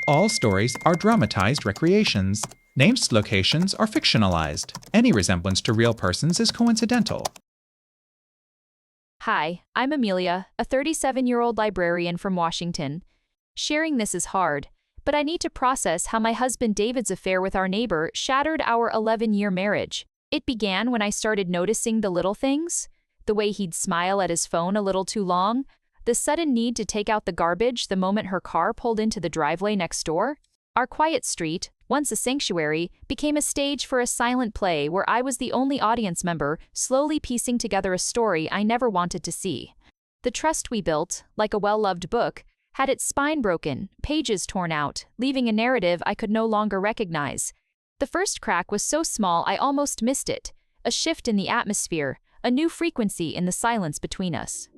All stories are dramatized recreations. Named locations are fictionalized. Any resemblance to real persons is coincidental. Hi, I'm Amelia, a 37-year-old librarian from Washington. Sharing this is hard, but I need to process how my husband David's affair with our neighbor shattered our 11-year marriage. It began when I started noticing the little things, the way he'd smile at his phone a little too long, the sudden need to take out the garbage the moment her car pulled into the driveway next door. Our quiet street, once a sanctuary, became a stage for a silent play where I was the only audience member, slowly piecing together a story I never wanted to see. The trust we built, like a well-loved book, had its spine broken, pages torn out, leaving a narrative I could no longer recognize. The first crack was so small I almost missed it, a shift in the atmosphere, a new frequency in the silence between us.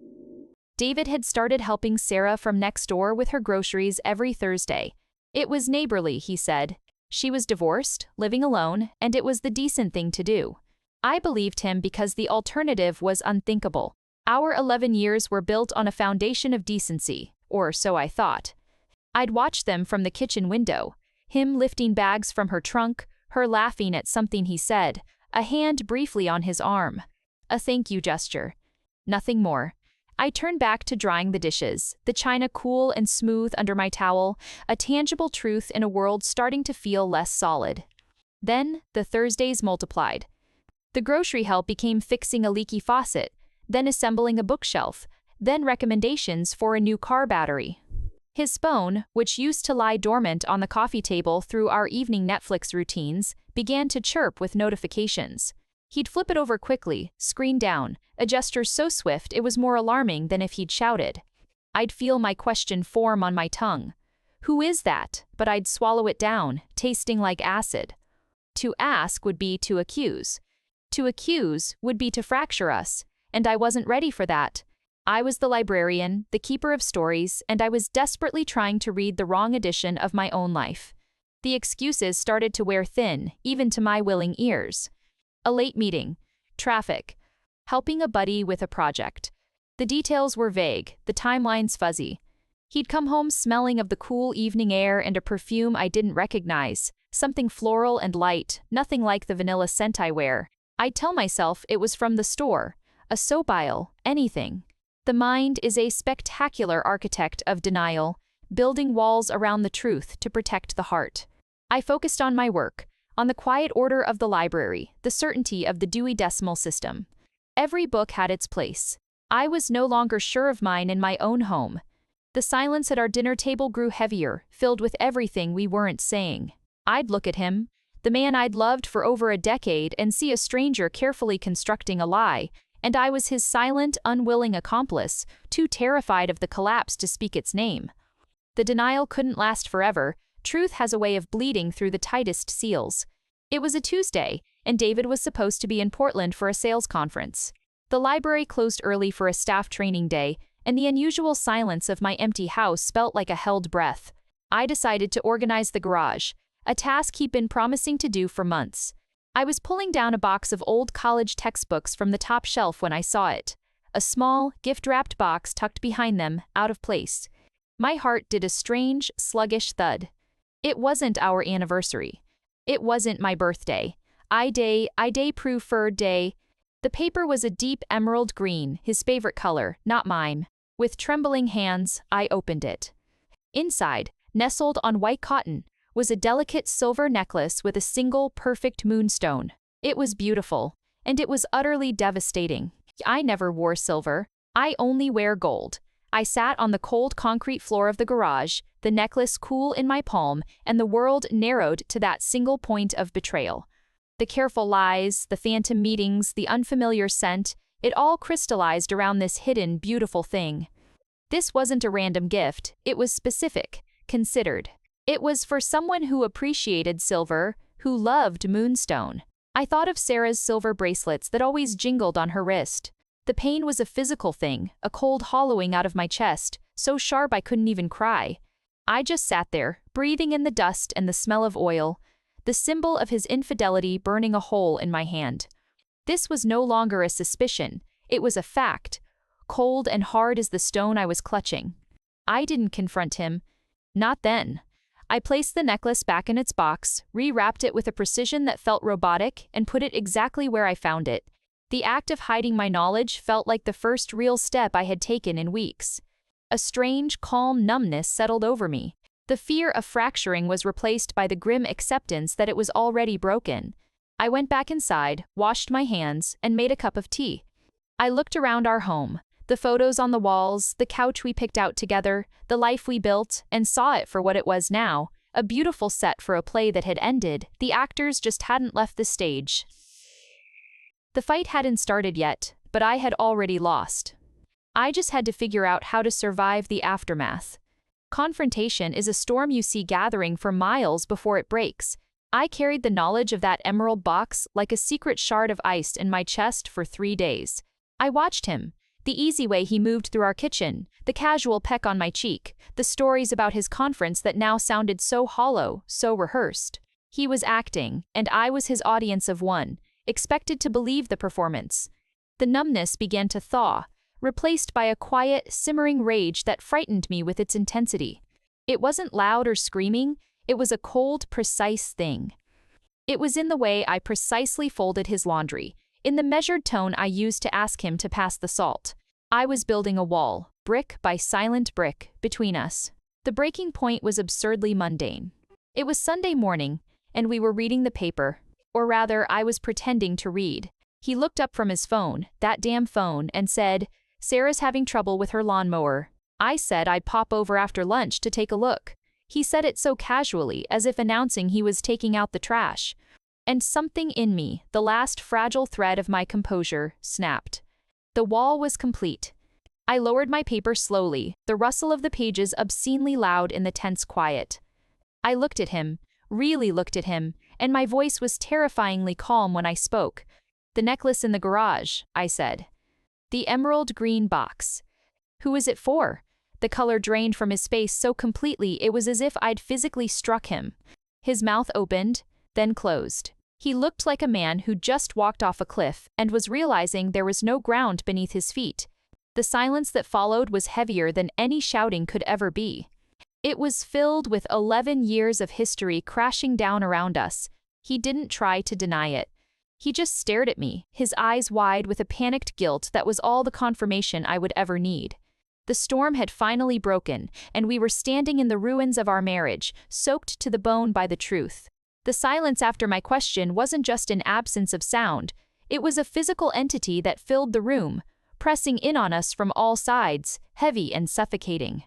David had started helping Sarah from next door with her groceries every Thursday. It was neighborly, he said. She was divorced, living alone, and it was the decent thing to do. I believed him because the alternative was unthinkable. Our 11 years were built on a foundation of decency, or so I thought. I'd watch them from the kitchen window, him lifting bags from her trunk, her laughing at something he said, a hand briefly on his arm. A thank you gesture. Nothing more. I turned back to drying the dishes, the china cool and smooth under my towel, a tangible truth in a world starting to feel less solid. Then, the Thursdays multiplied. The grocery help became fixing a leaky faucet, then assembling a bookshelf, then recommendations for a new car battery. His phone, which used to lie dormant on the coffee table through our evening Netflix routines, began to chirp with notifications. He'd flip it over quickly, screen down, a gesture so swift it was more alarming than if he'd shouted. I'd feel my question form on my tongue. Who is that? But I'd swallow it down, tasting like acid. To ask would be to accuse. To accuse would be to fracture us, and I wasn't ready for that. I was the librarian, the keeper of stories, and I was desperately trying to read the wrong edition of my own life. The excuses started to wear thin, even to my willing ears. A late meeting, traffic, helping a buddy with a project. The details were vague, the timelines fuzzy. He'd come home smelling of the cool evening air and a perfume I didn't recognize, something floral and light, nothing like the vanilla scent I wear. I'd tell myself it was from the store, a soap aisle, anything. The mind is a spectacular architect of denial, building walls around the truth to protect the heart. I focused on my work, on the quiet order of the library, the certainty of the Dewey Decimal System. Every book had its place. I was no longer sure of mine in my own home. The silence at our dinner table grew heavier, filled with everything we weren't saying. I'd look at him, the man I'd loved for over a decade, and see a stranger carefully constructing a lie, and I was his silent, unwilling accomplice, too terrified of the collapse to speak its name. The denial couldn't last forever. Truth has a way of bleeding through the tightest seals. It was a Tuesday, and David was supposed to be in Portland for a sales conference. The library closed early for a staff training day, and the unusual silence of my empty house felt like a held breath. I decided to organize the garage, a task he'd been promising to do for months. I was pulling down a box of old college textbooks from the top shelf when I saw it. A small, gift-wrapped box tucked behind them, out of place. My heart did a strange, sluggish thud. It wasn't our anniversary. It wasn't my birthday. I day preferred day. The paper was a deep emerald green, his favorite color, not mine. With trembling hands, I opened it. Inside, nestled on white cotton, was a delicate silver necklace with a single perfect moonstone. It was beautiful, and it was utterly devastating. I never wore silver. I only wear gold. I sat on the cold concrete floor of the garage, the necklace cool in my palm, and the world narrowed to that single point of betrayal. The careful lies, the phantom meetings, the unfamiliar scent, it all crystallized around this hidden, beautiful thing. This wasn't a random gift, it was specific, considered. It was for someone who appreciated silver, who loved moonstone. I thought of Sarah's silver bracelets that always jingled on her wrist. The pain was a physical thing, a cold hollowing out of my chest, so sharp I couldn't even cry. I just sat there, breathing in the dust and the smell of oil, the symbol of his infidelity burning a hole in my hand. This was no longer a suspicion, it was a fact, cold and hard as the stone I was clutching. I didn't confront him. Not then. I placed the necklace back in its box, rewrapped it with a precision that felt robotic, and put it exactly where I found it. The act of hiding my knowledge felt like the first real step I had taken in weeks. A strange, calm numbness settled over me. The fear of fracturing was replaced by the grim acceptance that it was already broken. I went back inside, washed my hands, and made a cup of tea. I looked around our home, the photos on the walls, the couch we picked out together, the life we built, and saw it for what it was now, a beautiful set for a play that had ended. The actors just hadn't left the stage. The fight hadn't started yet, but I had already lost. I just had to figure out how to survive the aftermath. Confrontation is a storm you see gathering for miles before it breaks. I carried the knowledge of that emerald box like a secret shard of ice in my chest for 3 days. I watched him. The easy way he moved through our kitchen, the casual peck on my cheek, the stories about his conference that now sounded so hollow, so rehearsed. He was acting, and I was his audience of one, expected to believe the performance. The numbness began to thaw, replaced by a quiet, simmering rage that frightened me with its intensity. It wasn't loud or screaming, it was a cold, precise thing. It was in the way I precisely folded his laundry, in the measured tone I used to ask him to pass the salt. I was building a wall, brick by silent brick, between us. The breaking point was absurdly mundane. It was Sunday morning, and we were reading the paper, or rather, I was pretending to read. He looked up from his phone, that damn phone, and said, "Sarah's having trouble with her lawnmower." I said I'd pop over after lunch to take a look. He said it so casually, as if announcing he was taking out the trash. And something in me, the last fragile thread of my composure, snapped. The wall was complete. I lowered my paper slowly, the rustle of the pages obscenely loud in the tense quiet. I looked at him, really looked at him, and my voice was terrifyingly calm when I spoke. "The necklace in the garage," I said. "The emerald green box. Who is it for?" The color drained from his face so completely it was as if I'd physically struck him. His mouth opened, then closed. He looked like a man who just walked off a cliff and was realizing there was no ground beneath his feet. The silence that followed was heavier than any shouting could ever be. It was filled with 11 years of history crashing down around us. He didn't try to deny it. He just stared at me, his eyes wide with a panicked guilt that was all the confirmation I would ever need. The storm had finally broken, and we were standing in the ruins of our marriage, soaked to the bone by the truth. The silence after my question wasn't just an absence of sound, it was a physical entity that filled the room, pressing in on us from all sides, heavy and suffocating.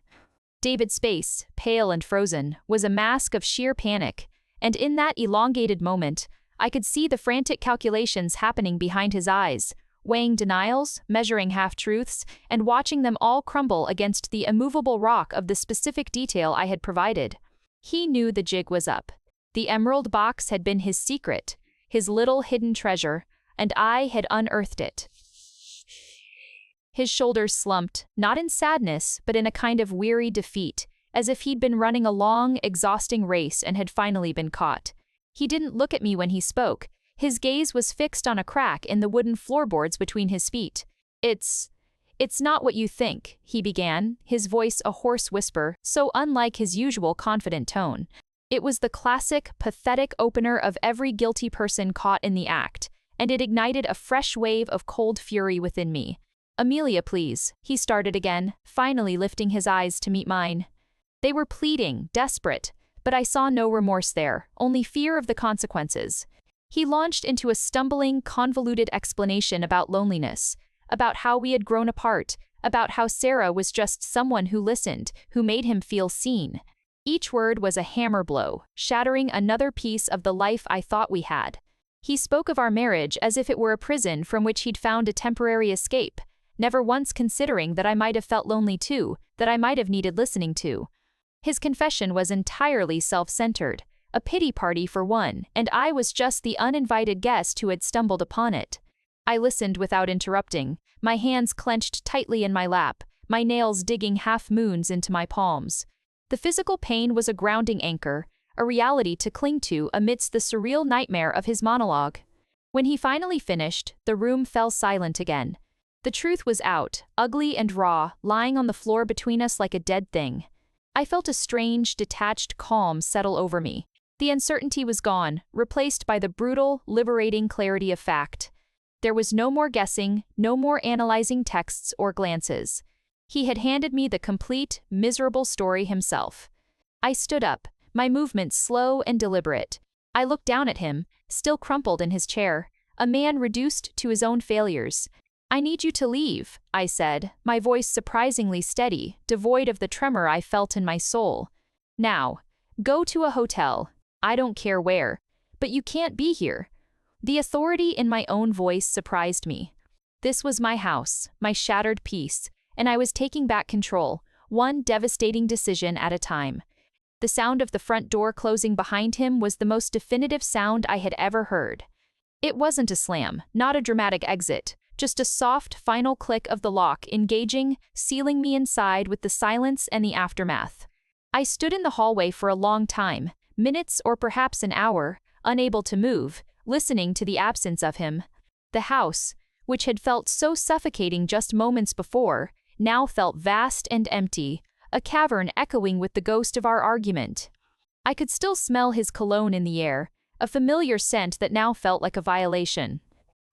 David's face, pale and frozen, was a mask of sheer panic, and in that elongated moment, I could see the frantic calculations happening behind his eyes, weighing denials, measuring half-truths, and watching them all crumble against the immovable rock of the specific detail I had provided. He knew the jig was up. The emerald box had been his secret, his little hidden treasure, and I had unearthed it. His shoulders slumped, not in sadness, but in a kind of weary defeat, as if he'd been running a long, exhausting race and had finally been caught. He didn't look at me when he spoke. His gaze was fixed on a crack in the wooden floorboards between his feet. It's not what you think," he began, his voice a hoarse whisper, so unlike his usual confident tone. It was the classic, pathetic opener of every guilty person caught in the act, and it ignited a fresh wave of cold fury within me. "Amelia, please," he started again, finally lifting his eyes to meet mine. They were pleading, desperate, but I saw no remorse there, only fear of the consequences. He launched into a stumbling, convoluted explanation about loneliness, about how we had grown apart, about how Sarah was just someone who listened, who made him feel seen. Each word was a hammer blow, shattering another piece of the life I thought we had. He spoke of our marriage as if it were a prison from which he'd found a temporary escape, never once considering that I might have felt lonely too, that I might have needed listening to. His confession was entirely self-centered, a pity party for one, and I was just the uninvited guest who had stumbled upon it. I listened without interrupting, my hands clenched tightly in my lap, my nails digging half-moons into my palms. The physical pain was a grounding anchor, a reality to cling to amidst the surreal nightmare of his monologue. When he finally finished, the room fell silent again. The truth was out, ugly and raw, lying on the floor between us like a dead thing. I felt a strange, detached calm settle over me. The uncertainty was gone, replaced by the brutal, liberating clarity of fact. There was no more guessing, no more analyzing texts or glances. He had handed me the complete, miserable story himself. I stood up, my movements slow and deliberate. I looked down at him, still crumpled in his chair, a man reduced to his own failures. "I need you to leave," I said, my voice surprisingly steady, devoid of the tremor I felt in my soul. "Now, go to a hotel. I don't care where. But you can't be here." The authority in my own voice surprised me. This was my house, my shattered peace, and I was taking back control, one devastating decision at a time. The sound of the front door closing behind him was the most definitive sound I had ever heard. It wasn't a slam, not a dramatic exit, just a soft, final click of the lock engaging, sealing me inside with the silence and the aftermath. I stood in the hallway for a long time, minutes or perhaps an hour, unable to move, listening to the absence of him. The house, which had felt so suffocating just moments before, now felt vast and empty, a cavern echoing with the ghost of our argument. I could still smell his cologne in the air, a familiar scent that now felt like a violation.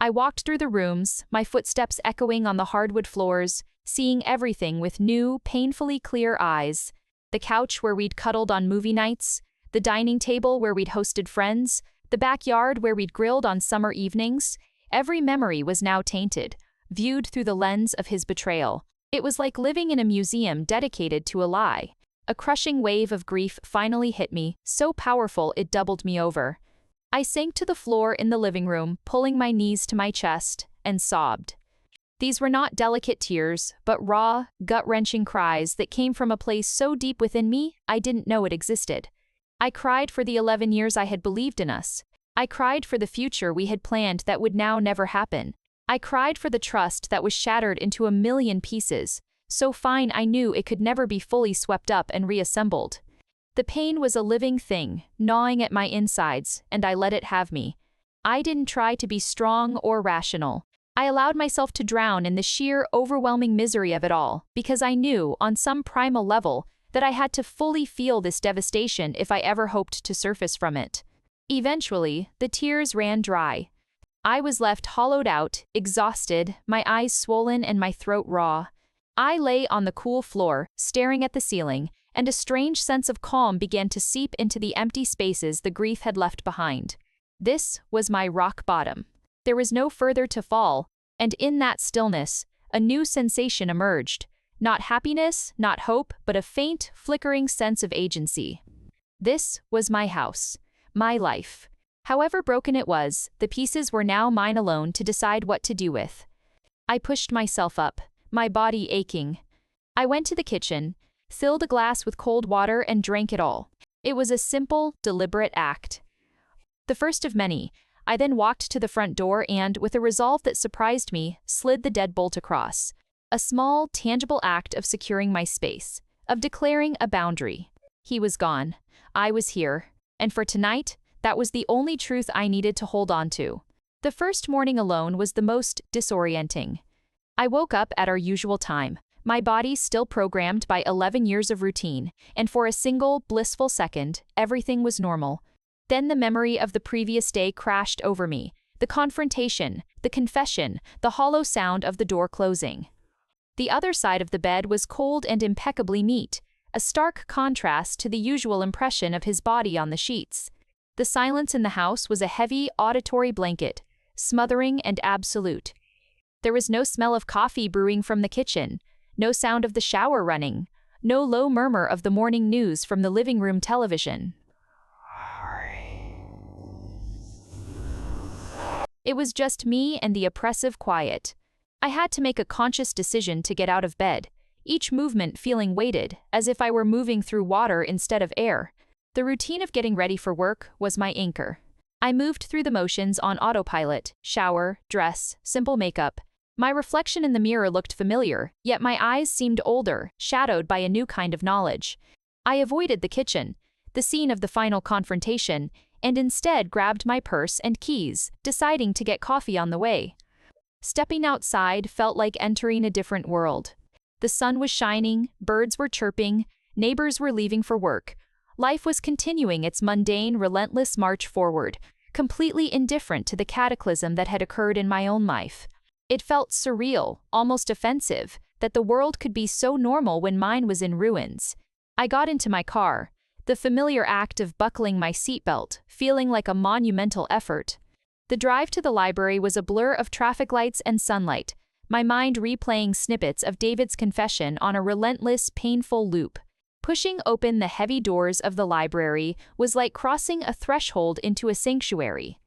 I walked through the rooms, my footsteps echoing on the hardwood floors, seeing everything with new, painfully clear eyes. The couch where we'd cuddled on movie nights, the dining table where we'd hosted friends, the backyard where we'd grilled on summer evenings. Every memory was now tainted, viewed through the lens of his betrayal. It was like living in a museum dedicated to a lie. A crushing wave of grief finally hit me, so powerful it doubled me over. I sank to the floor in the living room, pulling my knees to my chest, and sobbed. These were not delicate tears, but raw, gut-wrenching cries that came from a place so deep within me I didn't know it existed. I cried for the 11 years I had believed in us. I cried for the future we had planned that would now never happen. I cried for the trust that was shattered into a million pieces, so fine I knew it could never be fully swept up and reassembled. The pain was a living thing, gnawing at my insides, and I let it have me. I didn't try to be strong or rational. I allowed myself to drown in the sheer, overwhelming misery of it all, because I knew, on some primal level, that I had to fully feel this devastation if I ever hoped to surface from it. Eventually, the tears ran dry. I was left hollowed out, exhausted, my eyes swollen and my throat raw. I lay on the cool floor, staring at the ceiling, and a strange sense of calm began to seep into the empty spaces the grief had left behind. This was my rock bottom. There was no further to fall, and in that stillness, a new sensation emerged. Not happiness, not hope, but a faint, flickering sense of agency. This was my house, my life. However broken it was, the pieces were now mine alone to decide what to do with. I pushed myself up, my body aching. I went to the kitchen, filled a glass with cold water and drank it all. It was a simple, deliberate act. The first of many. I then walked to the front door and, with a resolve that surprised me, slid the deadbolt across. A small, tangible act of securing my space, of declaring a boundary. He was gone. I was here. And for tonight, that was the only truth I needed to hold on to. The first morning alone was the most disorienting. I woke up at our usual time, my body still programmed by 11 years of routine, and for a single, blissful second, everything was normal. Then the memory of the previous day crashed over me, the confrontation, the confession, the hollow sound of the door closing. The other side of the bed was cold and impeccably neat, a stark contrast to the usual impression of his body on the sheets. The silence in the house was a heavy, auditory blanket, smothering and absolute. There was no smell of coffee brewing from the kitchen, no sound of the shower running, no low murmur of the morning news from the living room television. It was just me and the oppressive quiet. I had to make a conscious decision to get out of bed, each movement feeling weighted, as if I were moving through water instead of air. The routine of getting ready for work was my anchor. I moved through the motions on autopilot, shower, dress, simple makeup. My reflection in the mirror looked familiar, yet my eyes seemed older, shadowed by a new kind of knowledge. I avoided the kitchen, the scene of the final confrontation, and instead grabbed my purse and keys, deciding to get coffee on the way. Stepping outside felt like entering a different world. The sun was shining, birds were chirping, Neighbors were leaving for work. Life was continuing its mundane, relentless march forward, completely indifferent to the cataclysm that had occurred in my own life. It felt surreal, almost offensive, that the world could be so normal when mine was in ruins. I got into my car, the familiar act of buckling my seatbelt, feeling like a monumental effort. The drive to the library was a blur of traffic lights and sunlight, my mind replaying snippets of David's confession on a relentless, painful loop. Pushing open the heavy doors of the library was like crossing a threshold into a sanctuary.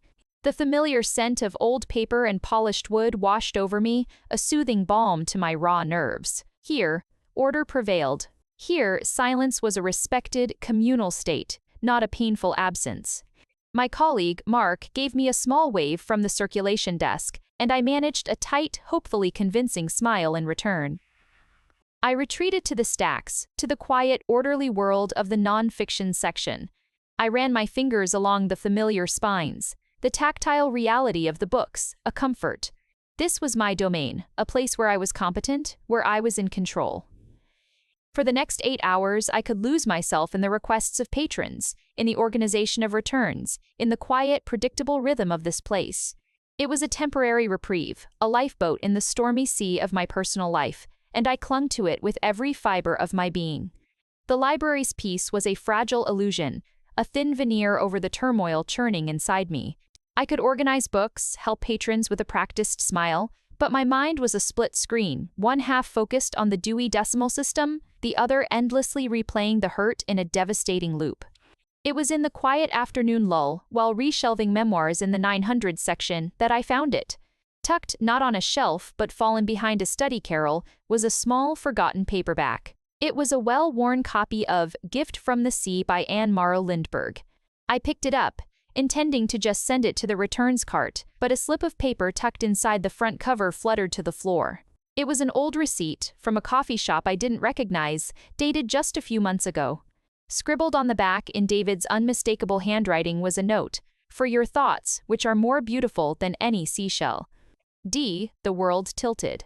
The familiar scent of old paper and polished wood washed over me, a soothing balm to my raw nerves. Here, order prevailed. Here, silence was a respected, communal state, not a painful absence. My colleague, Mark, gave me a small wave from the circulation desk, and I managed a tight, hopefully convincing smile in return. I retreated to the stacks, to the quiet, orderly world of the non-fiction section. I ran my fingers along the familiar spines, the tactile reality of the books, a comfort. This was my domain, a place where I was competent, where I was in control. For the next 8 hours, I could lose myself in the requests of patrons, in the organization of returns, in the quiet, predictable rhythm of this place. It was a temporary reprieve, a lifeboat in the stormy sea of my personal life, and I clung to it with every fiber of my being. The library's peace was a fragile illusion, a thin veneer over the turmoil churning inside me. I could organize books, help patrons with a practiced smile, but my mind was a split screen, one half focused on the Dewey Decimal System, the other endlessly replaying the hurt in a devastating loop. It was in the quiet afternoon lull, while reshelving memoirs in the 900 section, that I found it. Tucked not on a shelf but fallen behind a study carrel was a small, forgotten paperback. It was a well-worn copy of Gift from the Sea by Anne Morrow Lindbergh. I picked it up, intending to just send it to the returns cart, but a slip of paper tucked inside the front cover fluttered to the floor. It was an old receipt, from a coffee shop I didn't recognize, dated just a few months ago. Scribbled on the back in David's unmistakable handwriting was a note, "For your thoughts, which are more beautiful than any seashell." The world tilted.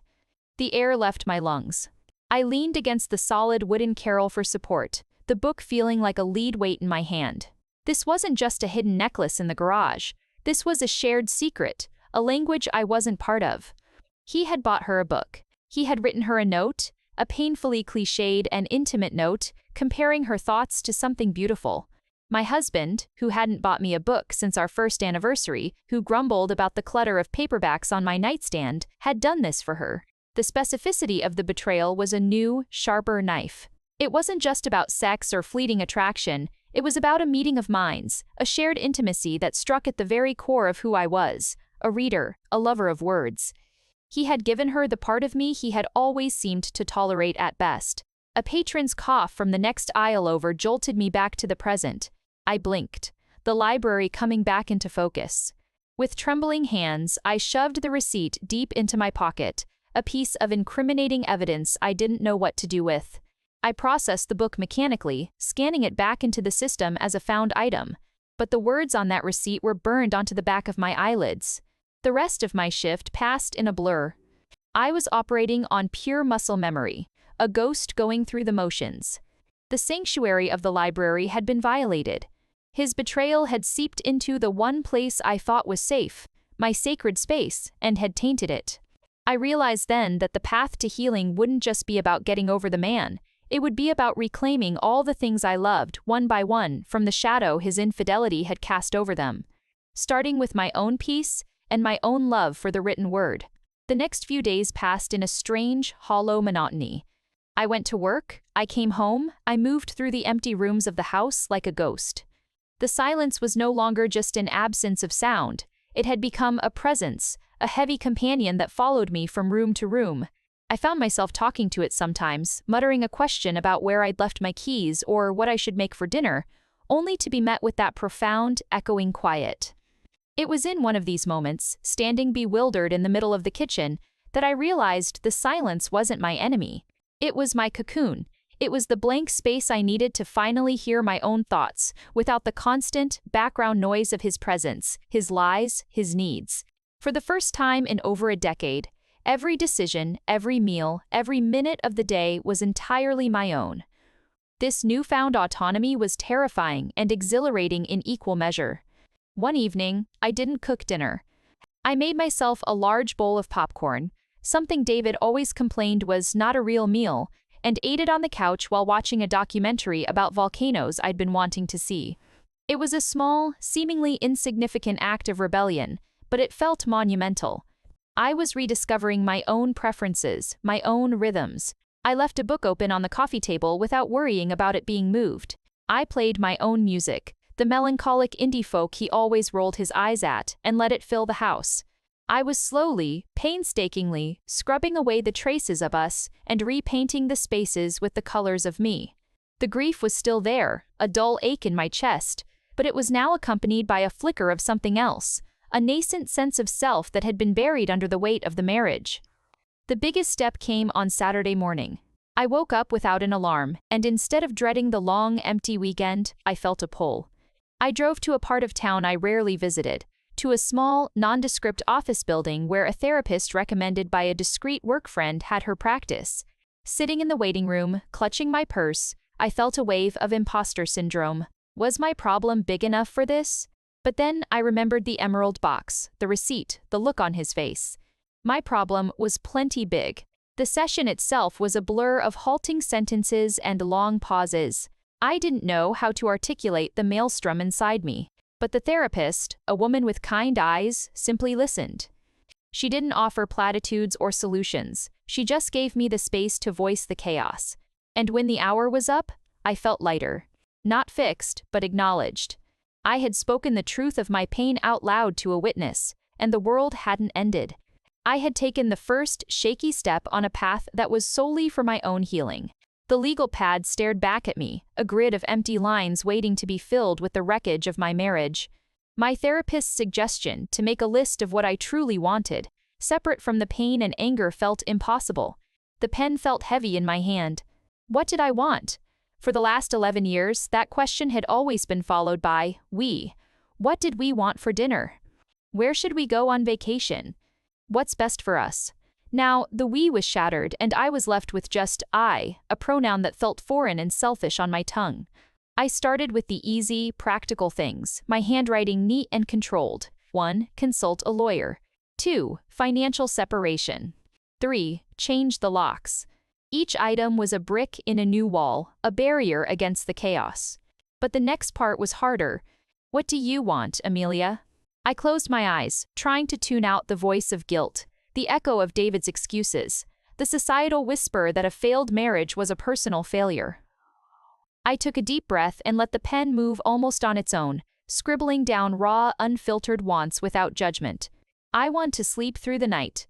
The air left my lungs. I leaned against the solid wooden carrel for support, the book feeling like a lead weight in my hand. This wasn't just a hidden necklace in the garage. This was a shared secret, a language I wasn't part of. He had bought her a book. He had written her a note, a painfully cliched and intimate note, comparing her thoughts to something beautiful. My husband, who hadn't bought me a book since our first anniversary, who grumbled about the clutter of paperbacks on my nightstand, had done this for her. The specificity of the betrayal was a new, sharper knife. It wasn't just about sex or fleeting attraction, it was about a meeting of minds, a shared intimacy that struck at the very core of who I was, a reader, a lover of words. He had given her the part of me he had always seemed to tolerate at best. A patron's cough from the next aisle over jolted me back to the present. I blinked, the library coming back into focus. With trembling hands, I shoved the receipt deep into my pocket, a piece of incriminating evidence I didn't know what to do with. I processed the book mechanically, scanning it back into the system as a found item, but the words on that receipt were burned onto the back of my eyelids. The rest of my shift passed in a blur. I was operating on pure muscle memory, a ghost going through the motions. The sanctuary of the library had been violated. His betrayal had seeped into the one place I thought was safe, my sacred space, and had tainted it. I realized then that the path to healing wouldn't just be about getting over the man. It would be about reclaiming all the things I loved, one by one, from the shadow his infidelity had cast over them. Starting with my own peace and my own love for the written word. The next few days passed in a strange, hollow monotony. I went to work, I came home, I moved through the empty rooms of the house like a ghost. The silence was no longer just an absence of sound. It had become a presence, a heavy companion that followed me from room to room. I found myself talking to it sometimes, muttering a question about where I'd left my keys or what I should make for dinner, only to be met with that profound, echoing quiet. It was in one of these moments, standing bewildered in the middle of the kitchen, that I realized the silence wasn't my enemy. It was my cocoon. It was the blank space I needed to finally hear my own thoughts, without the constant, background noise of his presence, his lies, his needs. For the first time in over a decade, every decision, every meal, every minute of the day was entirely my own. This newfound autonomy was terrifying and exhilarating in equal measure. One evening, I didn't cook dinner. I made myself a large bowl of popcorn, something David always complained was not a real meal, and ate it on the couch while watching a documentary about volcanoes I'd been wanting to see. It was a small, seemingly insignificant act of rebellion, but it felt monumental. I was rediscovering my own preferences, my own rhythms. I left a book open on the coffee table without worrying about it being moved. I played my own music, the melancholic indie folk he always rolled his eyes at, and let it fill the house. I was slowly, painstakingly, scrubbing away the traces of us and repainting the spaces with the colors of me. The grief was still there, a dull ache in my chest, but it was now accompanied by a flicker of something else, a nascent sense of self that had been buried under the weight of the marriage. The biggest step came on Saturday morning. I woke up without an alarm, and instead of dreading the long, empty weekend, I felt a pull. I drove to a part of town I rarely visited, to a small, nondescript office building where a therapist recommended by a discreet work friend had her practice. Sitting in the waiting room, clutching my purse, I felt a wave of imposter syndrome. Was my problem big enough for this? But then I remembered the emerald box, the receipt, the look on his face. My problem was plenty big. The session itself was a blur of halting sentences and long pauses. I didn't know how to articulate the maelstrom inside me. But the therapist, a woman with kind eyes, simply listened. She didn't offer platitudes or solutions. She just gave me the space to voice the chaos. And when the hour was up, I felt lighter. Not fixed, but acknowledged. I had spoken the truth of my pain out loud to a witness, and the world hadn't ended. I had taken the first shaky step on a path that was solely for my own healing. The legal pad stared back at me, a grid of empty lines waiting to be filled with the wreckage of my marriage. My therapist's suggestion to make a list of what I truly wanted, separate from the pain and anger, felt impossible. The pen felt heavy in my hand. What did I want? For the last 11 years, that question had always been followed by, we. What did we want for dinner? Where should we go on vacation? What's best for us? Now, the we was shattered, and I was left with just I, a pronoun that felt foreign and selfish on my tongue. I started with the easy, practical things, my handwriting neat and controlled. 1. Consult a lawyer. 2. Financial separation. 3. Change the locks. Each item was a brick in a new wall, a barrier against the chaos. But the next part was harder. What do you want, Amelia? I closed my eyes, trying to tune out the voice of guilt, the echo of David's excuses, the societal whisper that a failed marriage was a personal failure. I took a deep breath and let the pen move almost on its own, scribbling down raw, unfiltered wants without judgment. I want to sleep through the night.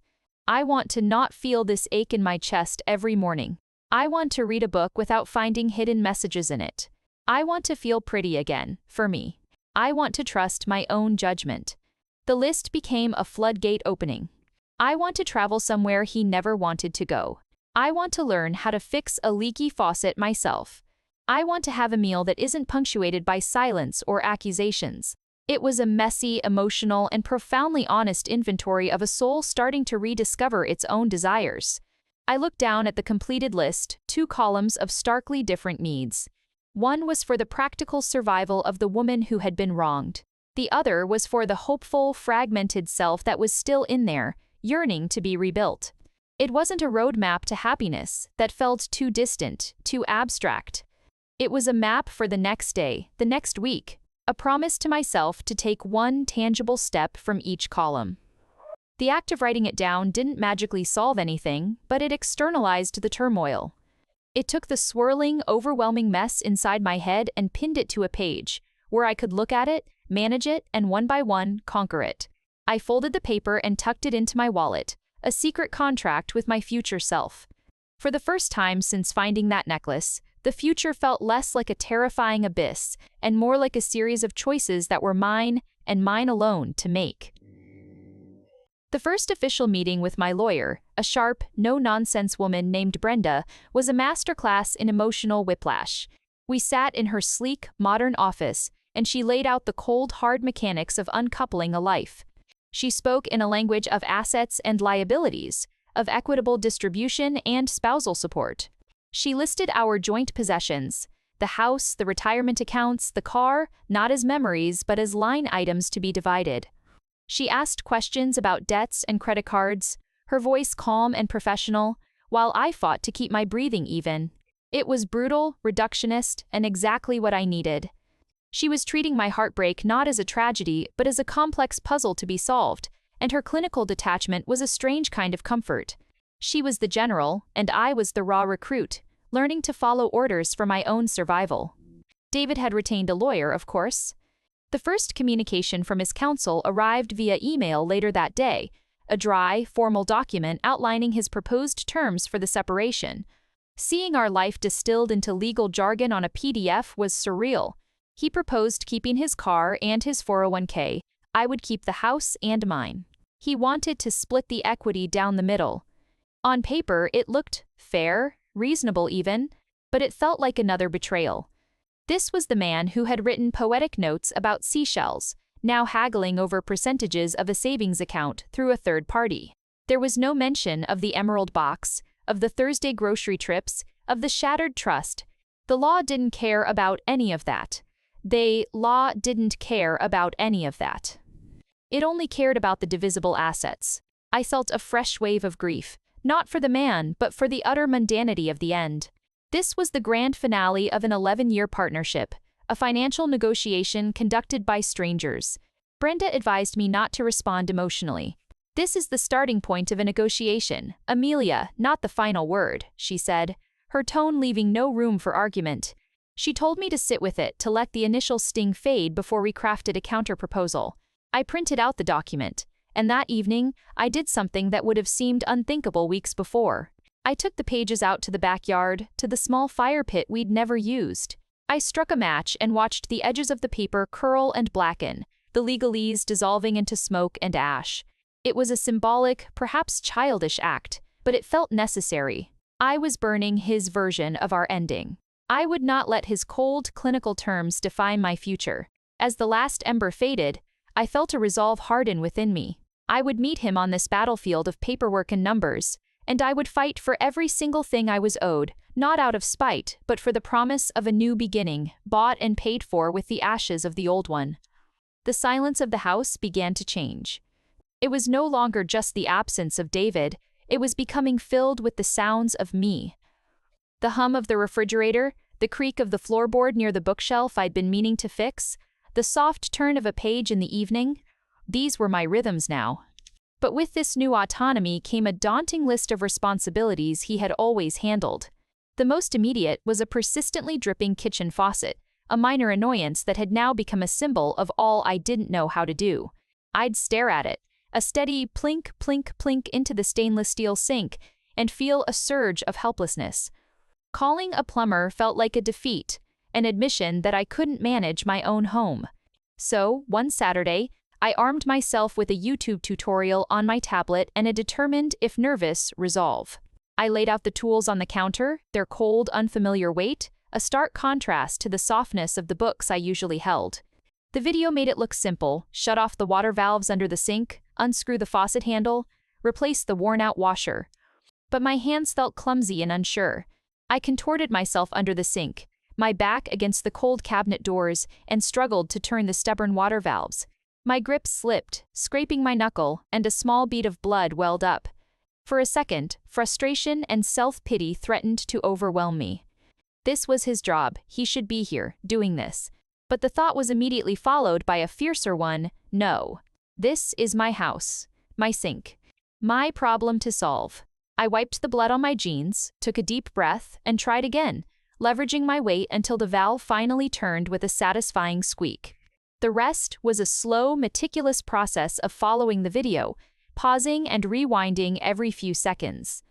I want to not feel this ache in my chest every morning. I want to read a book without finding hidden messages in it. I want to feel pretty again, for me. I want to trust my own judgment. The list became a floodgate opening. I want to travel somewhere he never wanted to go. I want to learn how to fix a leaky faucet myself. I want to have a meal that isn't punctuated by silence or accusations. It was a messy, emotional, and profoundly honest inventory of a soul starting to rediscover its own desires. I looked down at the completed list, 2 columns of starkly different needs. One was for the practical survival of the woman who had been wronged. The other was for the hopeful, fragmented self that was still in there, yearning to be rebuilt. It wasn't a roadmap to happiness that felt too distant, too abstract. It was a map for the next day, the next week, a promise to myself to take one tangible step from each column. The act of writing it down didn't magically solve anything, but it externalized the turmoil. It took the swirling, overwhelming mess inside my head and pinned it to a page, where I could look at it, manage it, and one by one, conquer it. I folded the paper and tucked it into my wallet, a secret contract with my future self. For the first time since finding that necklace, the future felt less like a terrifying abyss and more like a series of choices that were mine and mine alone to make. The first official meeting with my lawyer, a sharp, no-nonsense woman named Brenda, was a masterclass in emotional whiplash. We sat in her sleek, modern office, and she laid out the cold, hard mechanics of uncoupling a life. She spoke in a language of assets and liabilities, of equitable distribution and spousal support. She listed our joint possessions, The house, the retirement accounts, the car, not as memories, but as line items to be divided. She asked questions about debts and credit cards, her voice calm and professional, while I fought to keep my breathing even. It was brutal, reductionist, and exactly what I needed. She was treating my heartbreak not as a tragedy, but as a complex puzzle to be solved, and her clinical detachment was a strange kind of comfort. She was the general, and I was the raw recruit, learning to follow orders for my own survival. David had retained a lawyer, of course. The first communication from his counsel arrived via email later that day, a dry, formal document outlining his proposed terms for the separation. Seeing our life distilled into legal jargon on a PDF was surreal. He proposed keeping his car and his 401k. I would keep the house and mine. He wanted to split the equity down the middle. On paper, it looked fair, reasonable even, but it felt like another betrayal. This was the man who had written poetic notes about seashells, now haggling over percentages of a savings account through a third party. There was no mention of the emerald box, of the Thursday grocery trips, of the shattered trust. The law didn't care about any of that. Law didn't care about any of that. It only cared about the divisible assets. I felt a fresh wave of grief, not for the man, but for the utter mundanity of the end. This was the grand finale of an 11-year partnership, a financial negotiation conducted by strangers. Brenda advised me not to respond emotionally. This is the starting point of a negotiation, Amelia, not the final word, she said, her tone leaving no room for argument. She told me to sit with it, to let the initial sting fade before we crafted a counterproposal. I printed out the document, and that evening, I did something that would have seemed unthinkable weeks before. I took the pages out to the backyard, to the small fire pit we'd never used. I struck a match and watched the edges of the paper curl and blacken, the legalese dissolving into smoke and ash. It was a symbolic, perhaps childish act, but it felt necessary. I was burning his version of our ending. I would not let his cold, clinical terms define my future. As the last ember faded, I felt a resolve harden within me. I would meet him on this battlefield of paperwork and numbers, and I would fight for every single thing I was owed, not out of spite, but for the promise of a new beginning, bought and paid for with the ashes of the old one. The silence of the house began to change. It was no longer just the absence of David, it was becoming filled with the sounds of me. The hum of the refrigerator, the creak of the floorboard near the bookshelf I'd been meaning to fix, the soft turn of a page in the evening, these were my rhythms now. But with this new autonomy came a daunting list of responsibilities he had always handled. The most immediate was a persistently dripping kitchen faucet, a minor annoyance that had now become a symbol of all I didn't know how to do. I'd stare at it, a steady plink, plink, plink into the stainless steel sink, and feel a surge of helplessness. Calling a plumber felt like a defeat, an admission that I couldn't manage my own home. So, one Saturday, I armed myself with a YouTube tutorial on my tablet and a determined, if nervous, resolve. I laid out the tools on the counter, their cold, unfamiliar weight, a stark contrast to the softness of the books I usually held. The video made it look simple: shut off the water valves under the sink, unscrew the faucet handle, replace the worn-out washer. But my hands felt clumsy and unsure. I contorted myself under the sink, my back against the cold cabinet doors, and struggled to turn the stubborn water valves. My grip slipped, scraping my knuckle, and a small bead of blood welled up. For a second, frustration and self-pity threatened to overwhelm me. This was his job, he should be here, doing this. But the thought was immediately followed by a fiercer one: no. This is my house, my sink, my problem to solve. I wiped the blood on my jeans, took a deep breath, and tried again, leveraging my weight until the valve finally turned with a satisfying squeak. The rest was a slow, meticulous process of following the video, pausing and rewinding every few seconds.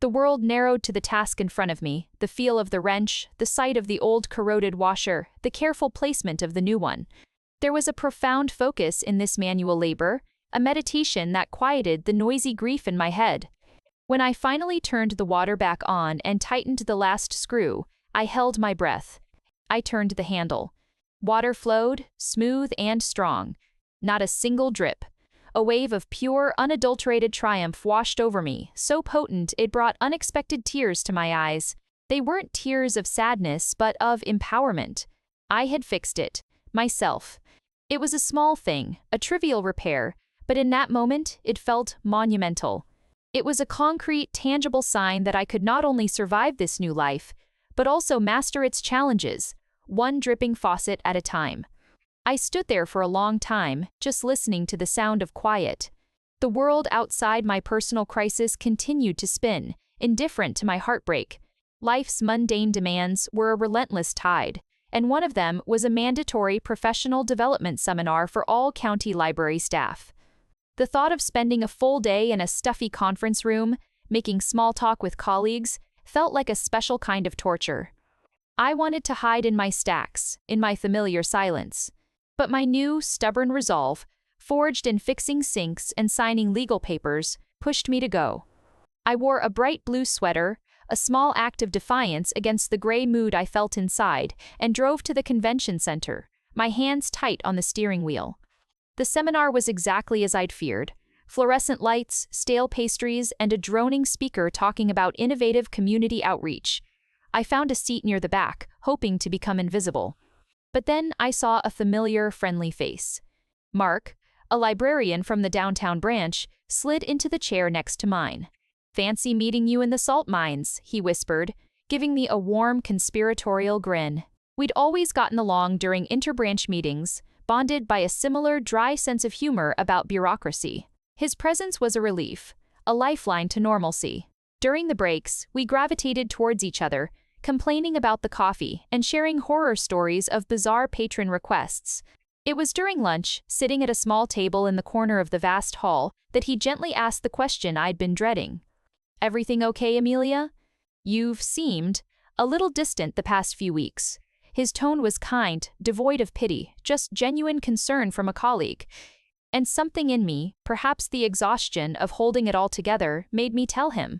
The world narrowed to the task in front of me, the feel of the wrench, the sight of the old corroded washer, the careful placement of the new one. There was a profound focus in this manual labor, a meditation that quieted the noisy grief in my head. When I finally turned the water back on and tightened the last screw, I held my breath. I turned the handle. Water flowed, smooth and strong. Not a single drip. A wave of pure, unadulterated triumph washed over me, so potent it brought unexpected tears to my eyes. They weren't tears of sadness, but of empowerment. I had fixed it, myself. It was a small thing, a trivial repair, but in that moment, it felt monumental. It was a concrete, tangible sign that I could not only survive this new life, but also master its challenges, one dripping faucet at a time. I stood there for a long time, just listening to the sound of quiet. The world outside my personal crisis continued to spin, indifferent to my heartbreak. Life's mundane demands were a relentless tide, and one of them was a mandatory professional development seminar for all county library staff. The thought of spending a full day in a stuffy conference room, making small talk with colleagues, felt like a special kind of torture. I wanted to hide in my stacks, in my familiar silence. But my new, stubborn resolve, forged in fixing sinks and signing legal papers, pushed me to go. I wore a bright blue sweater, a small act of defiance against the gray mood I felt inside, and drove to the convention center, my hands tight on the steering wheel. The seminar was exactly as I'd feared. Fluorescent lights, stale pastries, and a droning speaker talking about innovative community outreach. I found a seat near the back, hoping to become invisible. But then I saw a familiar, friendly face. Mark, a librarian from the downtown branch, slid into the chair next to mine. "Fancy meeting you in the salt mines," he whispered, giving me a warm, conspiratorial grin. We'd always gotten along during interbranch meetings, bonded by a similar dry sense of humor about bureaucracy. His presence was a relief, a lifeline to normalcy. During the breaks, we gravitated towards each other, complaining about the coffee and sharing horror stories of bizarre patron requests. It was during lunch, sitting at a small table in the corner of the vast hall, that he gently asked the question I'd been dreading. "Everything okay, Amelia? You've seemed a little distant the past few weeks." His tone was kind, devoid of pity, just genuine concern from a colleague. And something in me, perhaps the exhaustion of holding it all together, made me tell him.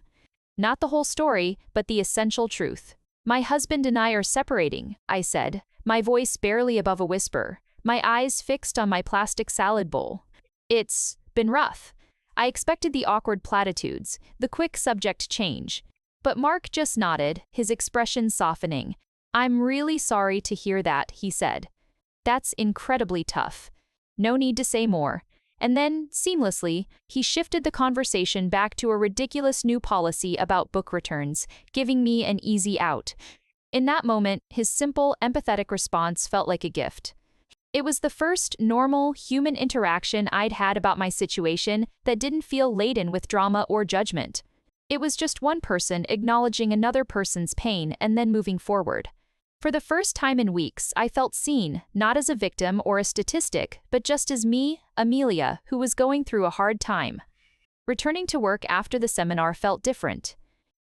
Not the whole story, but the essential truth. "My husband and I are separating," I said, my voice barely above a whisper, my eyes fixed on my plastic salad bowl. "It's been rough." I expected the awkward platitudes, the quick subject change. But Mark just nodded, his expression softening. "I'm really sorry to hear that," he said. "That's incredibly tough. No need to say more." And then, seamlessly, he shifted the conversation back to a ridiculous new policy about book returns, giving me an easy out. In that moment, his simple, empathetic response felt like a gift. It was the first normal, human interaction I'd had about my situation that didn't feel laden with drama or judgment. It was just one person acknowledging another person's pain and then moving forward. For the first time in weeks, I felt seen, not as a victim or a statistic, but just as me, Amelia, who was going through a hard time. Returning to work after the seminar felt different.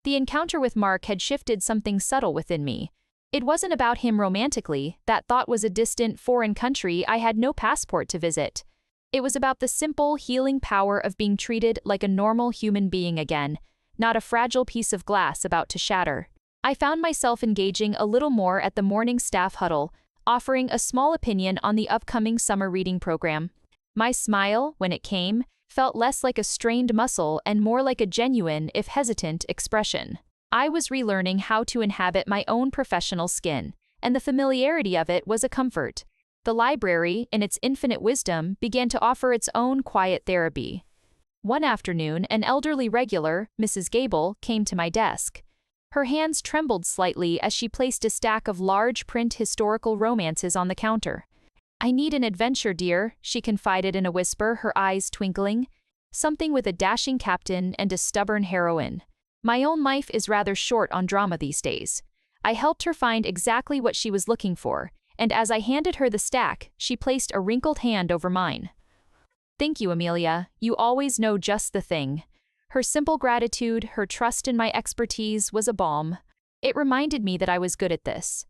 The encounter with Mark had shifted something subtle within me. It wasn't about him romantically, that thought was a distant, foreign country I had no passport to visit. It was about the simple, healing power of being treated like a normal human being again, not a fragile piece of glass about to shatter. I found myself engaging a little more at the morning staff huddle, offering a small opinion on the upcoming summer reading program. My smile, when it came, felt less like a strained muscle and more like a genuine, if hesitant, expression. I was relearning how to inhabit my own professional skin, and the familiarity of it was a comfort. The library, in its infinite wisdom, began to offer its own quiet therapy. One afternoon, an elderly regular, Mrs. Gable, came to my desk. Her hands trembled slightly as she placed a stack of large print historical romances on the counter. "I need an adventure, dear," she confided in a whisper, her eyes twinkling. "Something with a dashing captain and a stubborn heroine. My own life is rather short on drama these days." I helped her find exactly what she was looking for, and as I handed her the stack, she placed a wrinkled hand over mine. "Thank you, Amelia. You always know just the thing." Her simple gratitude, her trust in my expertise was a balm. It reminded me that I was good at this.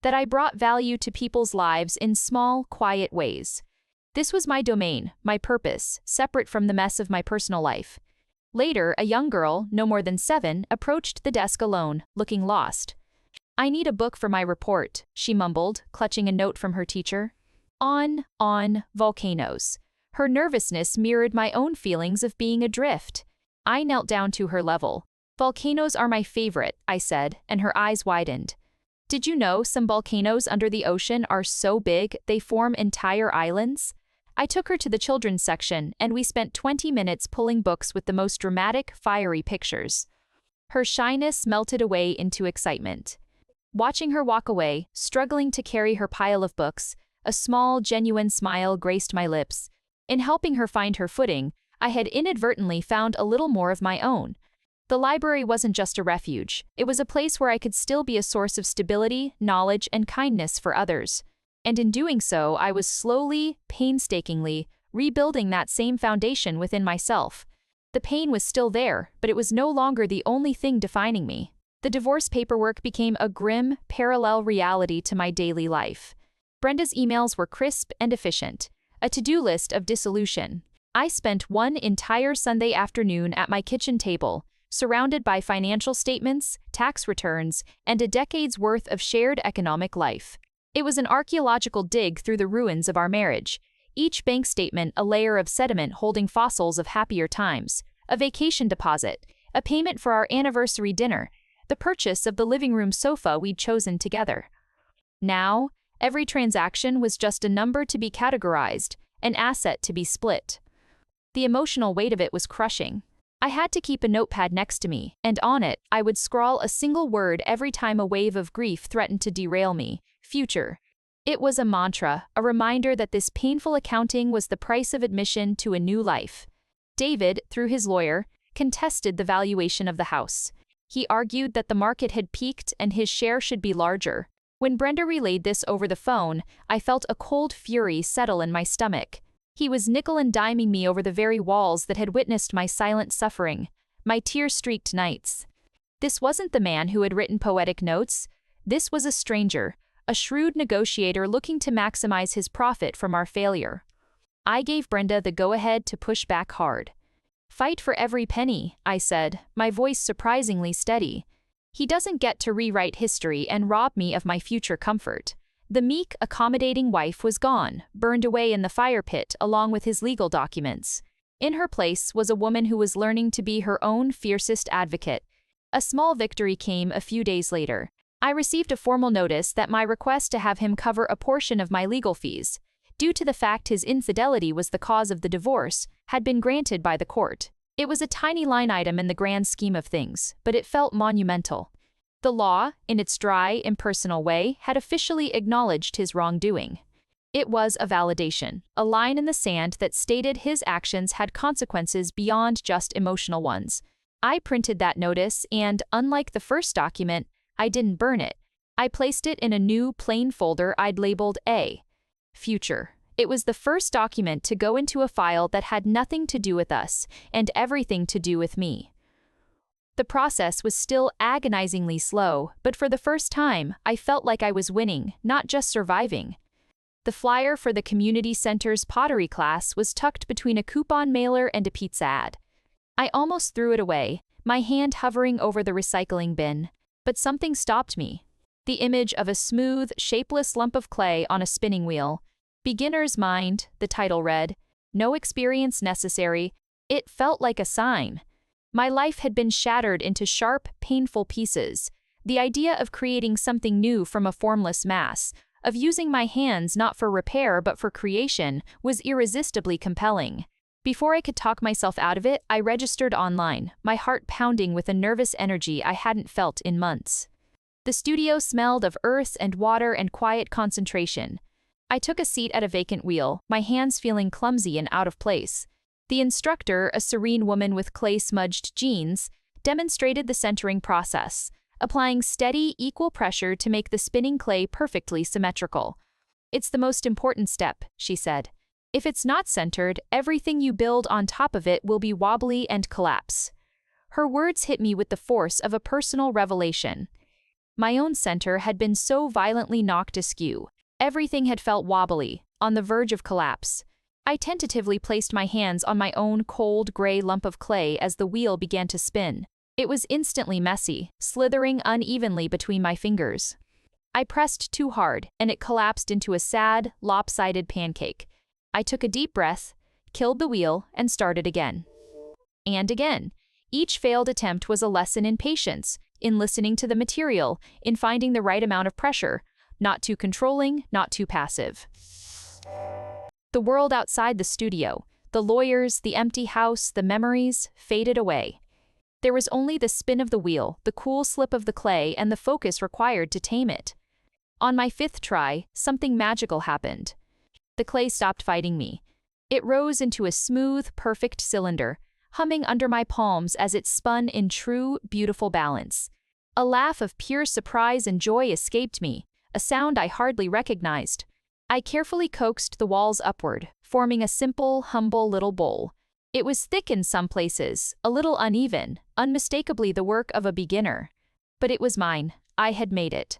That I brought value to people's lives in small, quiet ways. This was my domain, my purpose, separate from the mess of my personal life. Later, a young girl, no more than 7, approached the desk alone, looking lost. "I need a book for my report," she mumbled, clutching a note from her teacher. On, volcanoes. Her nervousness mirrored my own feelings of being adrift. I knelt down to her level. Volcanoes are my favorite, I said, and her eyes widened. Did you know some volcanoes under the ocean are so big they form entire islands? I took her to the children's section, and we spent 20 minutes pulling books with the most dramatic, fiery pictures. Her shyness melted away into excitement. Watching her walk away, struggling to carry her pile of books, a small, genuine smile graced my lips. In helping her find her footing, I had inadvertently found a little more of my own. The library wasn't just a refuge, it was a place where I could still be a source of stability, knowledge, and kindness for others. And in doing so, I was slowly, painstakingly, rebuilding that same foundation within myself. The pain was still there, but it was no longer the only thing defining me. The divorce paperwork became a grim, parallel reality to my daily life. Brenda's emails were crisp and efficient, a to-do list of dissolution. I spent one entire Sunday afternoon at my kitchen table, surrounded by financial statements, tax returns, and a decade's worth of shared economic life. It was an archaeological dig through the ruins of our marriage, each bank statement a layer of sediment holding fossils of happier times, a vacation deposit, a payment for our anniversary dinner, the purchase of the living room sofa we'd chosen together. Now, every transaction was just a number to be categorized, an asset to be split. The emotional weight of it was crushing. I had to keep a notepad next to me, and on it, I would scrawl a single word every time a wave of grief threatened to derail me: future. It was a mantra, a reminder that this painful accounting was the price of admission to a new life. David, through his lawyer, contested the valuation of the house. He argued that the market had peaked and his share should be larger. When Brenda relayed this over the phone, I felt a cold fury settle in my stomach. He was nickel and diming me over the very walls that had witnessed my silent suffering, my tear-streaked nights. This wasn't the man who had written poetic notes. This was a stranger, a shrewd negotiator looking to maximize his profit from our failure. I gave Brenda the go-ahead to push back hard. "Fight for every penny," I said, my voice surprisingly steady. "He doesn't get to rewrite history and rob me of my future comfort." The meek, accommodating wife was gone, burned away in the fire pit along with his legal documents. In her place was a woman who was learning to be her own fiercest advocate. A small victory came a few days later. I received a formal notice that my request to have him cover a portion of my legal fees, due to the fact his infidelity was the cause of the divorce, had been granted by the court. It was a tiny line item in the grand scheme of things, but it felt monumental. The law, in its dry, impersonal way, had officially acknowledged his wrongdoing. It was a validation, a line in the sand that stated his actions had consequences beyond just emotional ones. I printed that notice and, unlike the first document, I didn't burn it. I placed it in a new, plain folder I'd labeled A. Future. It was the first document to go into a file that had nothing to do with us, and everything to do with me. The process was still agonizingly slow, but for the first time, I felt like I was winning, not just surviving. The flyer for the community center's pottery class was tucked between a coupon mailer and a pizza ad. I almost threw it away, my hand hovering over the recycling bin, but something stopped me. The image of a smooth, shapeless lump of clay on a spinning wheel. "Beginner's Mind," the title read. "No experience necessary." It felt like a sign. My life had been shattered into sharp, painful pieces. The idea of creating something new from a formless mass, of using my hands not for repair but for creation, was irresistibly compelling. Before I could talk myself out of it, I registered online, my heart pounding with a nervous energy I hadn't felt in months. The studio smelled of earth and water and quiet concentration. I took a seat at a vacant wheel, my hands feeling clumsy and out of place. The instructor, a serene woman with clay-smudged jeans, demonstrated the centering process, applying steady, equal pressure to make the spinning clay perfectly symmetrical. "It's the most important step," she said. "If it's not centered, everything you build on top of it will be wobbly and collapse." Her words hit me with the force of a personal revelation. My own center had been so violently knocked askew. Everything had felt wobbly, on the verge of collapse. I tentatively placed my hands on my own cold, gray lump of clay as the wheel began to spin. It was instantly messy, slithering unevenly between my fingers. I pressed too hard, and it collapsed into a sad, lopsided pancake. I took a deep breath, killed the wheel, and started again. And again. Each failed attempt was a lesson in patience, in listening to the material, in finding the right amount of pressure, not too controlling, not too passive. The world outside the studio, the lawyers, the empty house, the memories, faded away. There was only the spin of the wheel, the cool slip of the clay, and the focus required to tame it. On my 5th try, something magical happened. The clay stopped fighting me. It rose into a smooth, perfect cylinder, humming under my palms as it spun in true, beautiful balance. A laugh of pure surprise and joy escaped me, a sound I hardly recognized. I carefully coaxed the walls upward, forming a simple, humble little bowl. It was thick in some places, a little uneven, unmistakably the work of a beginner. But it was mine. I had made it.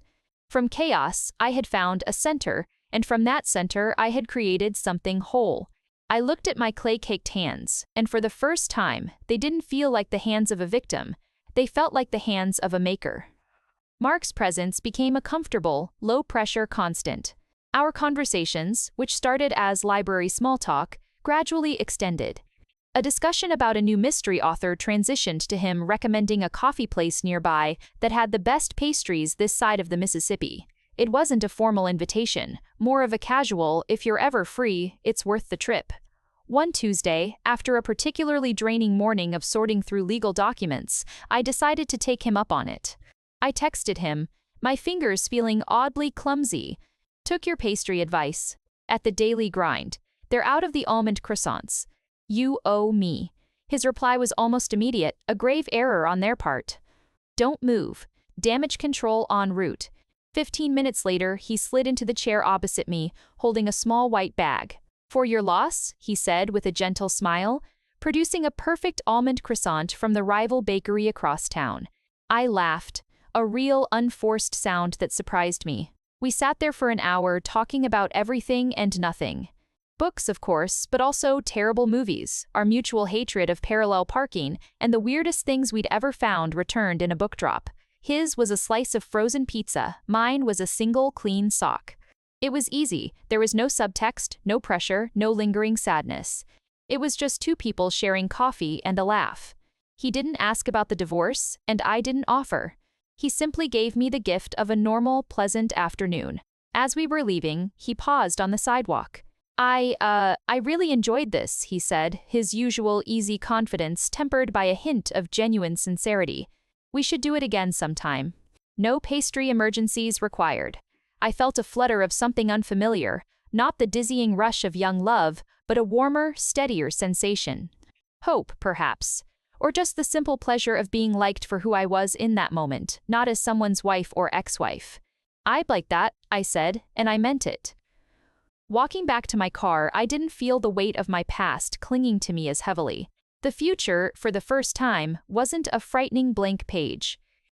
From chaos, I had found a center, and from that center I had created something whole. I looked at my clay-caked hands, and for the first time, they didn't feel like the hands of a victim. They felt like the hands of a maker. Mark's presence became a comfortable, low-pressure constant. Our conversations, which started as library small talk, gradually extended. A discussion about a new mystery author transitioned to him recommending a coffee place nearby that had the best pastries this side of the Mississippi. It wasn't a formal invitation, more of a casual, if you're ever free, it's worth the trip. One Tuesday, after a particularly draining morning of sorting through legal documents, I decided to take him up on it. I texted him, my fingers feeling oddly clumsy. Took your pastry advice. At the daily grind. They're out of the almond croissants. You owe me. His reply was almost immediate, a grave error on their part. Don't move. Damage control en route. 15 minutes later, he slid into the chair opposite me, holding a small white bag. For your loss, he said with a gentle smile, producing a perfect almond croissant from the rival bakery across town. I laughed, a real unforced sound that surprised me. We sat there for an hour talking about everything and nothing. Books, of course, but also terrible movies, our mutual hatred of parallel parking, and the weirdest things we'd ever found returned in a book drop. His was a slice of frozen pizza, mine was a single clean sock. It was easy, there was no subtext, no pressure, no lingering sadness. It was just two people sharing coffee and a laugh. He didn't ask about the divorce, and I didn't offer. He simply gave me the gift of a normal, pleasant afternoon. As we were leaving, he paused on the sidewalk. I really enjoyed this, he said, his usual easy confidence tempered by a hint of genuine sincerity. We should do it again sometime. No pastry emergencies required. I felt a flutter of something unfamiliar, not the dizzying rush of young love, but a warmer, steadier sensation. Hope, perhaps. Or just the simple pleasure of being liked for who I was in that moment, not as someone's wife or ex-wife. I'd like that, I said, and I meant it. Walking back to my car, I didn't feel the weight of my past clinging to me as heavily. The future, for the first time, wasn't a frightening blank page.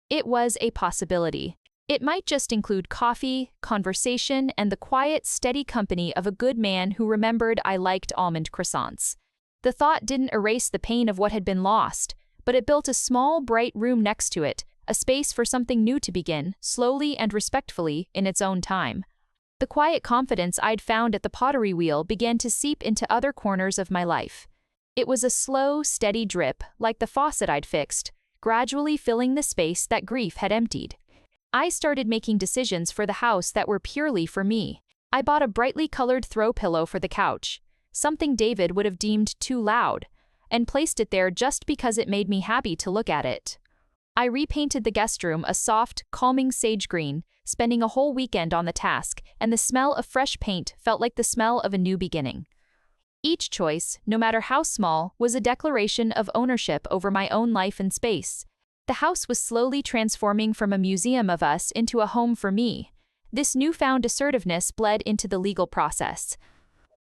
It was a possibility. It might just include coffee, conversation, and the quiet, steady company of a good man who remembered I liked almond croissants. The thought didn't erase the pain of what had been lost, but it built a small, bright room next to it, a space for something new to begin, slowly and respectfully, in its own time. The quiet confidence I'd found at the pottery wheel began to seep into other corners of my life. It was a slow, steady drip, like the faucet I'd fixed, gradually filling the space that grief had emptied. I started making decisions for the house that were purely for me. I bought a brightly colored throw pillow for the couch, something David would have deemed too loud, and placed it there just because it made me happy to look at it. I repainted the guest room a soft, calming sage green, spending a whole weekend on the task, and the smell of fresh paint felt like the smell of a new beginning. Each choice, no matter how small, was a declaration of ownership over my own life and space. The house was slowly transforming from a museum of us into a home for me. This newfound assertiveness bled into the legal process.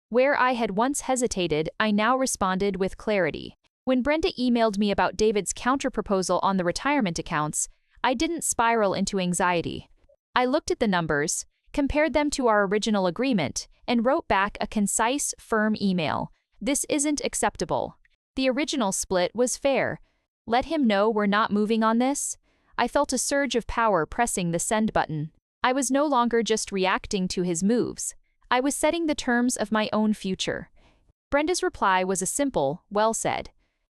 Where I had once hesitated, I now responded with clarity. When Brenda emailed me about David's counterproposal on the retirement accounts, I didn't spiral into anxiety. I looked at the numbers, compared them to our original agreement, and wrote back a concise, firm email. This isn't acceptable. The original split was fair. Let him know we're not moving on this. I felt a surge of power pressing the send button. I was no longer just reacting to his moves. I was setting the terms of my own future. Brenda's reply was a simple, well said.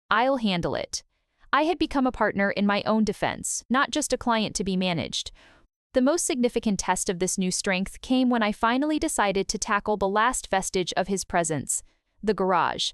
I'll handle it. I had become a partner in my own defense, not just a client to be managed. The most significant test of this new strength came when I finally decided to tackle the last vestige of his presence, the garage.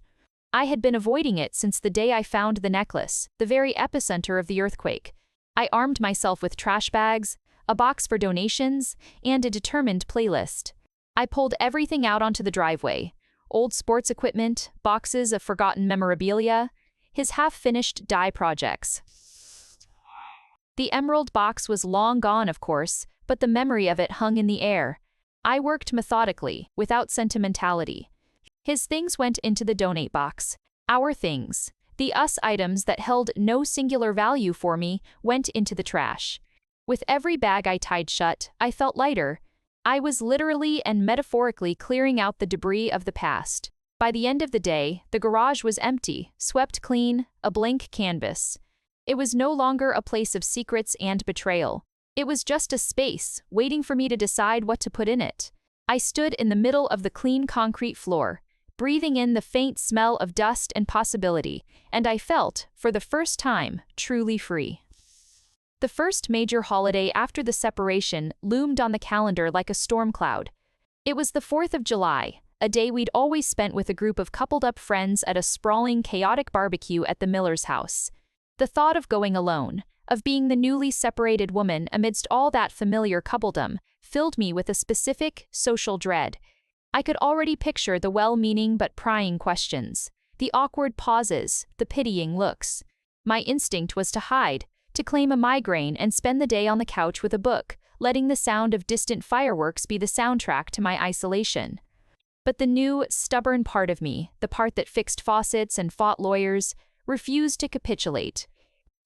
I had been avoiding it since the day I found the necklace, the very epicenter of the earthquake. I armed myself with trash bags, a box for donations, and a determined playlist. I pulled everything out onto the driveway: old sports equipment, boxes of forgotten memorabilia, his half-finished dye projects. The emerald box was long gone, of course, but the memory of it hung in the air. I worked methodically, without sentimentality. His things went into the donate box. Our things, the us items that held no singular value for me, went into the trash. With every bag I tied shut, I felt lighter. I was literally and metaphorically clearing out the debris of the past. By the end of the day, the garage was empty, swept clean, a blank canvas. It was no longer a place of secrets and betrayal. It was just a space, waiting for me to decide what to put in it. I stood in the middle of the clean concrete floor, breathing in the faint smell of dust and possibility, and I felt, for the first time, truly free. The first major holiday after the separation loomed on the calendar like a storm cloud. It was the 4th of July, a day we'd always spent with a group of coupled-up friends at a sprawling, chaotic barbecue at the Miller's house. The thought of going alone, of being the newly separated woman amidst all that familiar coupledom, filled me with a specific, social dread. I could already picture the well-meaning but prying questions, the awkward pauses, the pitying looks. My instinct was to hide, to claim a migraine and spend the day on the couch with a book, letting the sound of distant fireworks be the soundtrack to my isolation. But the new, stubborn part of me, the part that fixed faucets and fought lawyers, refused to capitulate.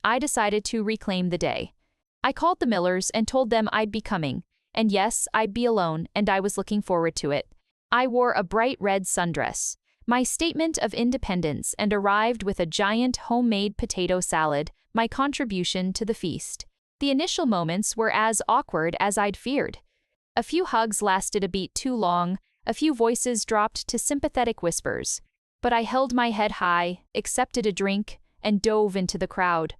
I decided to reclaim the day. I called the Millers and told them I'd be coming, and yes, I'd be alone, and I was looking forward to it. I wore a bright red sundress, my statement of independence, and arrived with a giant homemade potato salad, my contribution to the feast. The initial moments were as awkward as I'd feared. A few hugs lasted a beat too long, a few voices dropped to sympathetic whispers. But I held my head high, accepted a drink, and dove into the crowd.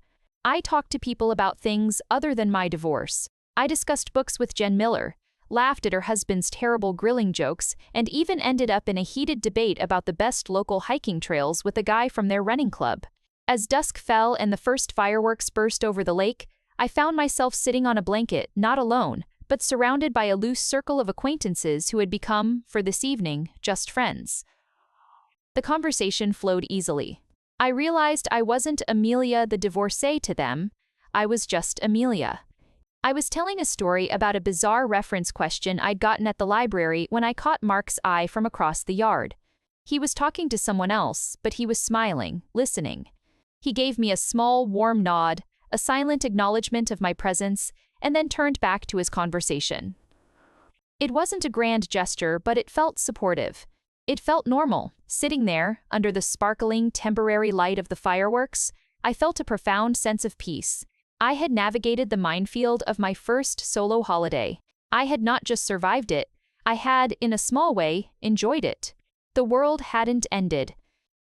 I talked to people about things other than my divorce. I discussed books with Jen Miller, laughed at her husband's terrible grilling jokes, and even ended up in a heated debate about the best local hiking trails with a guy from their running club. As dusk fell and the first fireworks burst over the lake, I found myself sitting on a blanket, not alone, but surrounded by a loose circle of acquaintances who had become, for this evening, just friends. The conversation flowed easily. I realized I wasn't Amelia the divorcee to them. I was just Amelia. I was telling a story about a bizarre reference question I'd gotten at the library when I caught Mark's eye from across the yard. He was talking to someone else, but he was smiling, listening. He gave me a small, warm nod, a silent acknowledgement of my presence, and then turned back to his conversation. It wasn't a grand gesture, but it felt supportive. It felt normal. Sitting there, under the sparkling, temporary light of the fireworks, I felt a profound sense of peace. I had navigated the minefield of my first solo holiday. I had not just survived it, I had, in a small way, enjoyed it. The world hadn't ended.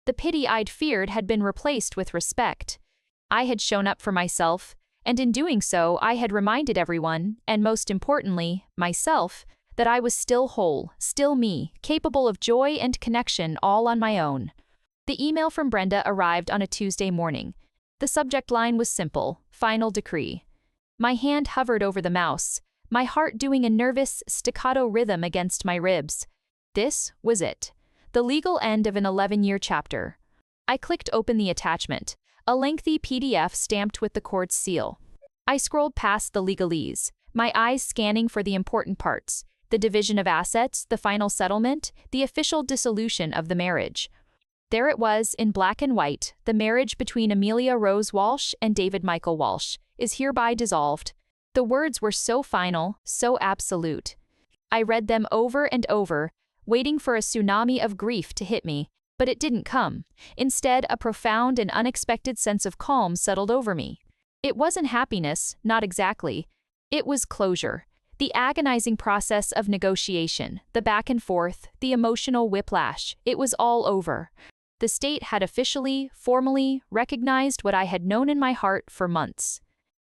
The pity I'd feared had been replaced with respect. I had shown up for myself, and in doing so I had reminded everyone, and most importantly, myself, that I was still whole, still me, capable of joy and connection all on my own. The email from Brenda arrived on a Tuesday morning. The subject line was simple: final decree. My hand hovered over the mouse, my heart doing a nervous, staccato rhythm against my ribs. This was it. The legal end of an 11-year chapter. I clicked open the attachment, a lengthy PDF stamped with the court's seal. I scrolled past the legalese, my eyes scanning for the important parts: the division of assets, the final settlement, the official dissolution of the marriage. There it was, in black and white: the marriage between Amelia Rose Walsh and David Michael Walsh is hereby dissolved. The words were so final, so absolute. I read them over and over, waiting for a tsunami of grief to hit me, but it didn't come. Instead, a profound and unexpected sense of calm settled over me. It wasn't happiness, not exactly. It was closure. The agonizing process of negotiation, the back and forth, the emotional whiplash, it was all over. The state had officially, formally recognized what I had known in my heart for months.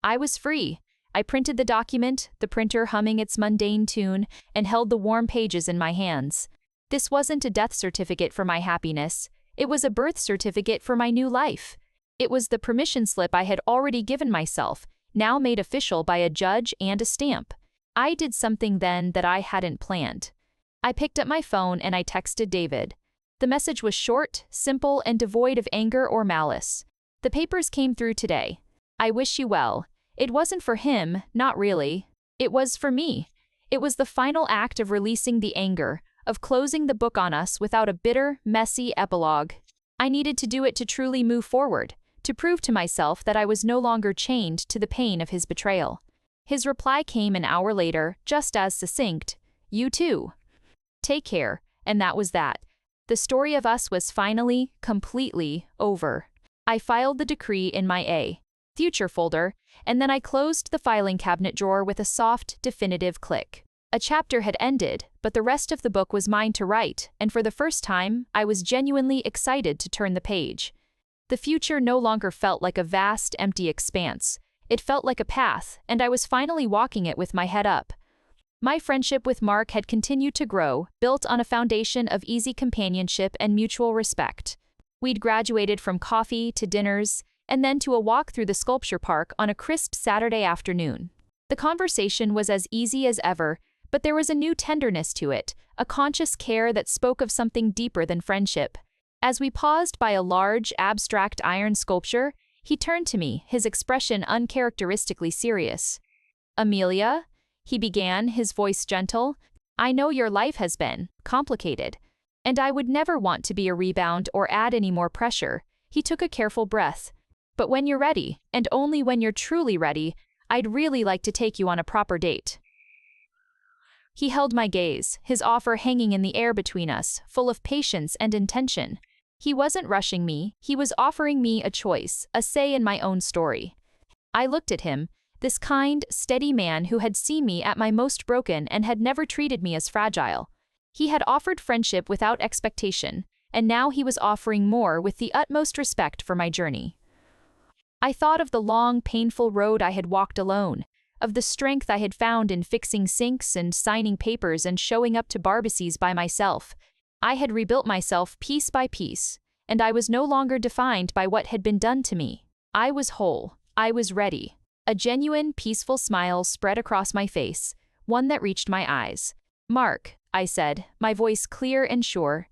I was free. I printed the document, the printer humming its mundane tune, and held the warm pages in my hands. This wasn't a death certificate for my happiness. It was a birth certificate for my new life. It was the permission slip I had already given myself, now made official by a judge and a stamp. I did something then that I hadn't planned. I picked up my phone and I texted David. The message was short, simple, and devoid of anger or malice. The papers came through today. I wish you well. It wasn't for him, not really. It was for me. It was the final act of releasing the anger, of closing the book on us without a bitter, messy epilogue. I needed to do it to truly move forward, to prove to myself that I was no longer chained to the pain of his betrayal. His reply came an hour later, just as succinct. You too. Take care, and that was that. The story of us was finally, completely over. I filed the decree in my future folder, and then I closed the filing cabinet drawer with a soft, definitive click. A chapter had ended, but the rest of the book was mine to write, and for the first time, I was genuinely excited to turn the page. The future no longer felt like a vast, empty expanse. It felt like a path, and I was finally walking it with my head up. My friendship with Mark had continued to grow, built on a foundation of easy companionship and mutual respect. We'd graduated from coffee to dinners, and then to a walk through the sculpture park on a crisp Saturday afternoon. The conversation was as easy as ever, but there was a new tenderness to it, a conscious care that spoke of something deeper than friendship. As we paused by a large, abstract iron sculpture, he turned to me, his expression uncharacteristically serious. "Amelia," he began, his voice gentle, "I know your life has been complicated, and I would never want to be a rebound or add any more pressure." He took a careful breath. "But when you're ready, and only when you're truly ready, I'd really like to take you on a proper date." He held my gaze, his offer hanging in the air between us, full of patience and intention. He wasn't rushing me, he was offering me a choice, a say in my own story. I looked at him, this kind, steady man who had seen me at my most broken and had never treated me as fragile. He had offered friendship without expectation, and now he was offering more with the utmost respect for my journey. I thought of the long, painful road I had walked alone, of the strength I had found in fixing sinks and signing papers and showing up to barbecues by myself. I had rebuilt myself piece by piece, and I was no longer defined by what had been done to me. I was whole. I was ready. A genuine, peaceful smile spread across my face, one that reached my eyes. "Mark," I said, my voice clear and sure.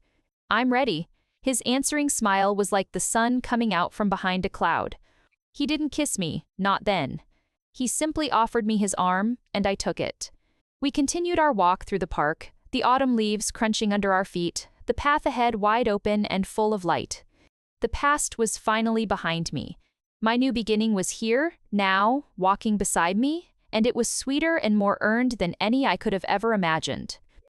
"I'm ready." His answering smile was like the sun coming out from behind a cloud. He didn't kiss me, not then. He simply offered me his arm, and I took it. We continued our walk through the park, the autumn leaves crunching under our feet, the path ahead wide open and full of light. The past was finally behind me. My new beginning was here, now, walking beside me, and it was sweeter and more earned than any I could have ever imagined.